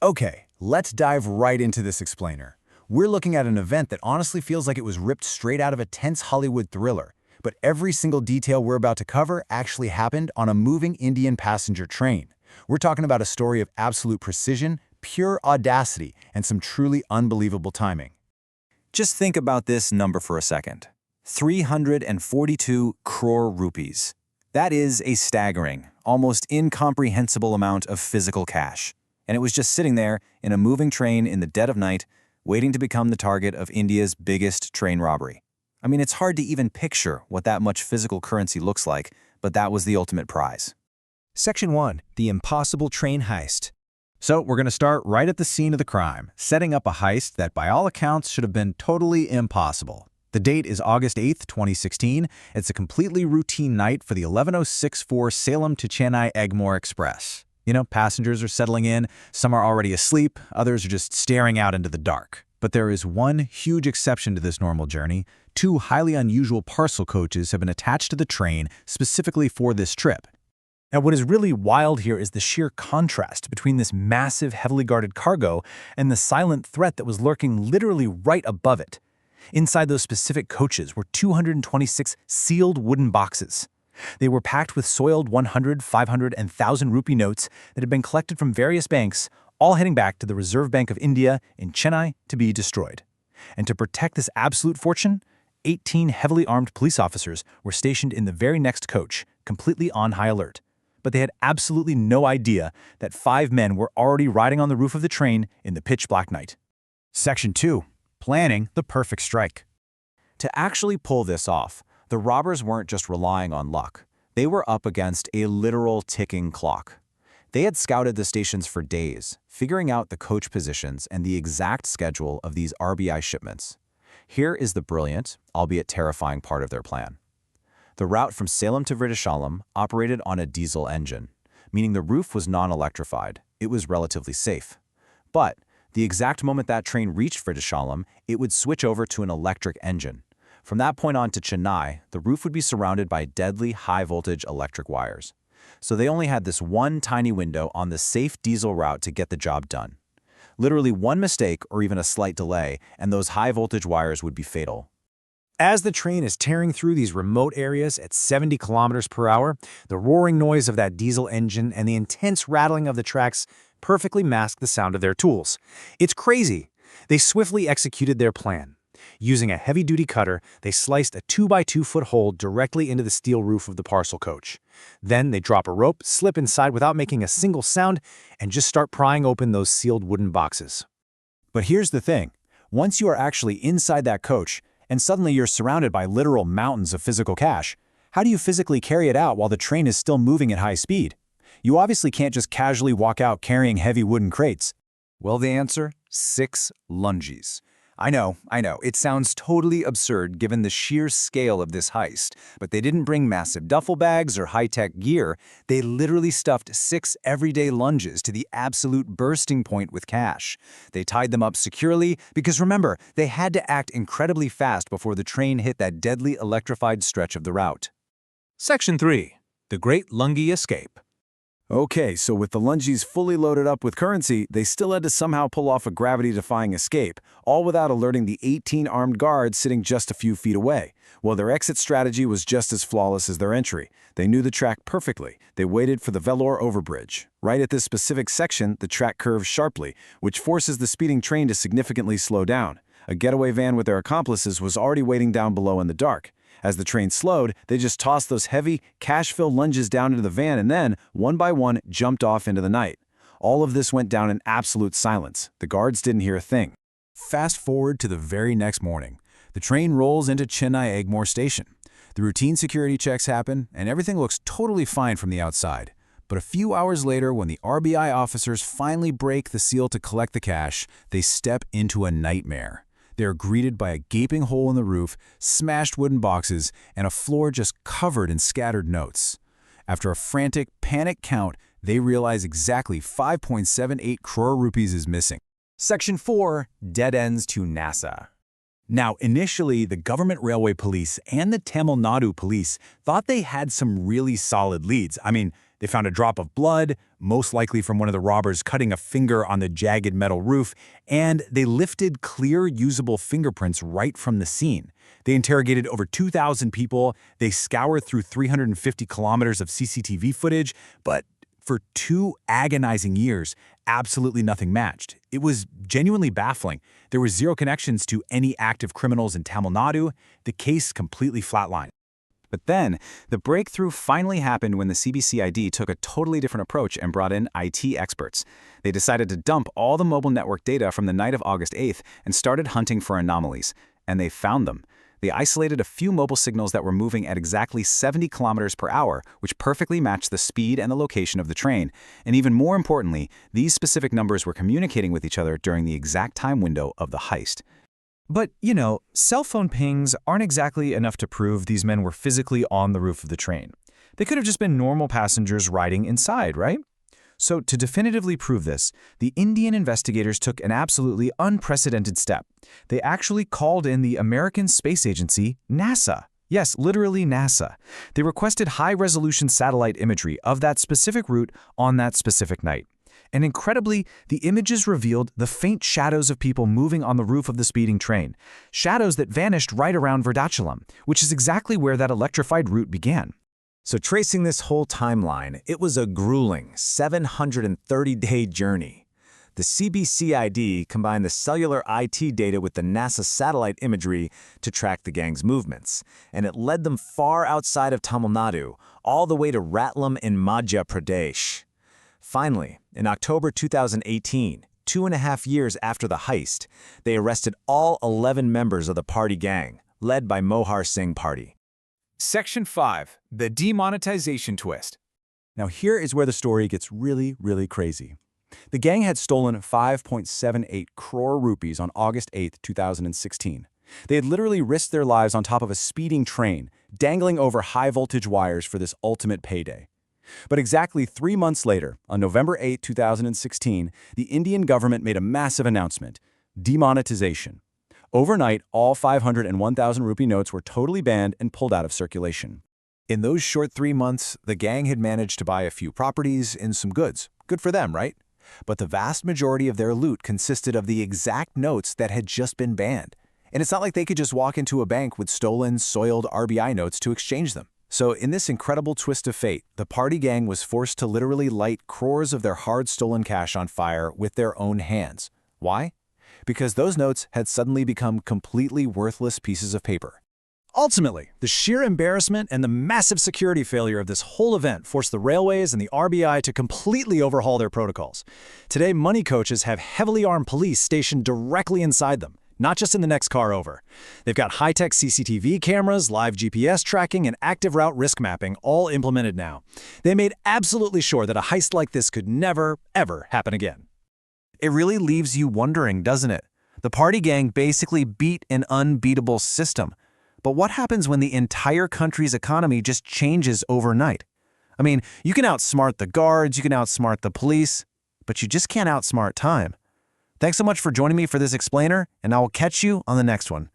Okay, let's dive right into this explainer. We're looking at an event that honestly feels like it was ripped straight out of a tense Hollywood thriller, but every single detail we're about to cover actually happened on a moving Indian passenger train. We're talking about a story of absolute precision, pure audacity, and some truly unbelievable timing. Just think about this number for a second. 342 crore rupees. That is a staggering, almost incomprehensible amount of physical cash. And it was just sitting there in a moving train in the dead of night, waiting to become the target of India's biggest train robbery. I mean, it's hard to even picture what that much physical currency looks like, but that was the ultimate prize. Section 1. The Impossible Train Heist. So we're going to start right at the scene of the crime, setting up a heist that by all accounts should have been totally impossible. The date is August 8th, 2016. It's a completely routine night for the 11064 Salem-Chennai Express. You know, passengers are settling in, some are already asleep, others are just staring out into the dark. But there is one huge exception to this normal journey. Two highly unusual parcel coaches have been attached to the train specifically for this trip. Now, what is really wild here is the sheer contrast between this massive, heavily guarded cargo and the silent threat that was lurking literally right above it. Inside those specific coaches were 226 sealed wooden boxes. They were packed with soiled 100, 500, and 1,000 rupee notes that had been collected from various banks, all heading back to the Reserve Bank of India in Chennai to be destroyed. And to protect this absolute fortune, 18 heavily armed police officers were stationed in the very next coach, completely on high alert. But they had absolutely no idea that 5 men were already riding on the roof of the train in the pitch-black night. Section 2. Planning the perfect strike. To actually pull this off, the robbers weren't just relying on luck. They were up against a literal ticking clock. They had scouted the stations for days, figuring out the coach positions and the exact schedule of these RBI shipments. Here is the brilliant, albeit terrifying part of their plan. The route from Salem to Vrindachalam operated on a diesel engine, meaning the roof was non-electrified. It was relatively safe. But the exact moment that train reached Vrindachalam, it would switch over to an electric engine. From that point on to Chennai, the roof would be surrounded by deadly high-voltage electric wires. So they only had this one tiny window on the safe diesel route to get the job done. Literally one mistake or even a slight delay, and those high-voltage wires would be fatal. As the train is tearing through these remote areas at 70 kilometers per hour, the roaring noise of that diesel engine and the intense rattling of the tracks perfectly mask the sound of their tools. It's crazy. They swiftly executed their plan. Using a heavy-duty cutter, they sliced a 2-by-2-foot hole directly into the steel roof of the parcel coach. Then they drop a rope, slip inside without making a single sound, and just start prying open those sealed wooden boxes. But here's the thing. Once you are actually inside that coach, and suddenly you're surrounded by literal mountains of physical cash, how do you physically carry it out while the train is still moving at high speed? You obviously can't just casually walk out carrying heavy wooden crates. Well, the answer? 6 lunges. I know, it sounds totally absurd given the sheer scale of this heist, but they didn't bring massive duffel bags or high-tech gear. They literally stuffed 6 everyday lunges to the absolute bursting point with cash. They tied them up securely because remember, they had to act incredibly fast before the train hit that deadly electrified stretch of the route. Section 3. The Great Lungi Escape. Okay, so with the lunges fully loaded up with currency, they still had to somehow pull off a gravity-defying escape, all without alerting the 18 armed guards sitting just a few feet away. Well, their exit strategy was just as flawless as their entry. They knew the track perfectly. They waited for the Vellore overbridge. Right at this specific section, the track curves sharply, which forces the speeding train to significantly slow down. A getaway van with their accomplices was already waiting down below in the dark. As the train slowed, they just tossed those heavy, cash-filled lunges down into the van and then, one by one, jumped off into the night. All of this went down in absolute silence. The guards didn't hear a thing. Fast forward to the very next morning. The train rolls into Chennai Egmore Station. The routine security checks happen, and everything looks totally fine from the outside. But a few hours later, when the RBI officers finally break the seal to collect the cash, they step into a nightmare. They are greeted by a gaping hole in the roof, smashed wooden boxes, and a floor just covered in scattered notes. After a frantic, panic count, they realize exactly 5.78 crore rupees is missing. Section 4. Dead ends to NASA. Now, initially, the government railway police and the Tamil Nadu police thought they had some really solid leads. I mean, They found a drop of blood, most likely from one of the robbers cutting a finger on the jagged metal roof, and they lifted clear, usable fingerprints right from the scene. They interrogated over 2,000 people, they scoured through 350 kilometers of CCTV footage, but for 2 agonizing years, absolutely nothing matched. It was genuinely baffling. There were 0 connections to any active criminals in Tamil Nadu. The case completely flatlined. But then, the breakthrough finally happened when the CBCID took a totally different approach and brought in IT experts. They decided to dump all the mobile network data from the night of August 8th and started hunting for anomalies. And they found them. They isolated a few mobile signals that were moving at exactly 70 kilometers per hour, which perfectly matched the speed and the location of the train. And even more importantly, these specific numbers were communicating with each other during the exact time window of the heist. But, cell phone pings aren't exactly enough to prove these men were physically on the roof of the train. They could have just been normal passengers riding inside, right? So to definitively prove this, the Indian investigators took an absolutely unprecedented step. They actually called in the American Space Agency, NASA. Yes, literally NASA. They requested high-resolution satellite imagery of that specific route on that specific night. And incredibly, the images revealed the faint shadows of people moving on the roof of the speeding train, shadows that vanished right around Verdachalam, which is exactly where that electrified route began. So tracing this whole timeline, it was a grueling 730-day journey. The CBCID combined the cellular IT data with the NASA satellite imagery to track the gang's movements, and it led them far outside of Tamil Nadu, all the way to Ratlam in Madhya Pradesh. Finally, in October 2018, 2.5 years after the heist, they arrested all 11 members of the party gang, led by Mohar Singh Party. Section 5. The Demonetization Twist. Now here is where the story gets really, really crazy. The gang had stolen 5.78 crore rupees on August 8, 2016. They had literally risked their lives on top of a speeding train, dangling over high-voltage wires for this ultimate payday. But exactly 3 months later, on November 8, 2016, the Indian government made a massive announcement: demonetization. Overnight, all 500 and 1,000 rupee notes were totally banned and pulled out of circulation. In those short 3 months, the gang had managed to buy a few properties and some goods. Good for them, right? But the vast majority of their loot consisted of the exact notes that had just been banned. And it's not like they could just walk into a bank with stolen, soiled RBI notes to exchange them. So in this incredible twist of fate, the party gang was forced to literally light crores of their hard-stolen cash on fire with their own hands. Why? Because those notes had suddenly become completely worthless pieces of paper. Ultimately, the sheer embarrassment and the massive security failure of this whole event forced the railways and the RBI to completely overhaul their protocols. Today, money coaches have heavily armed police stationed directly inside them, not just in the next car over. They've got high-tech CCTV cameras, live GPS tracking, and active route risk mapping all implemented now. They made absolutely sure that a heist like this could never, ever happen again. It really leaves you wondering, doesn't it? The party gang basically beat an unbeatable system. But what happens when the entire country's economy just changes overnight? I mean, you can outsmart the guards, you can outsmart the police, but you just can't outsmart time. Thanks so much for joining me for this explainer, and I will catch you on the next one.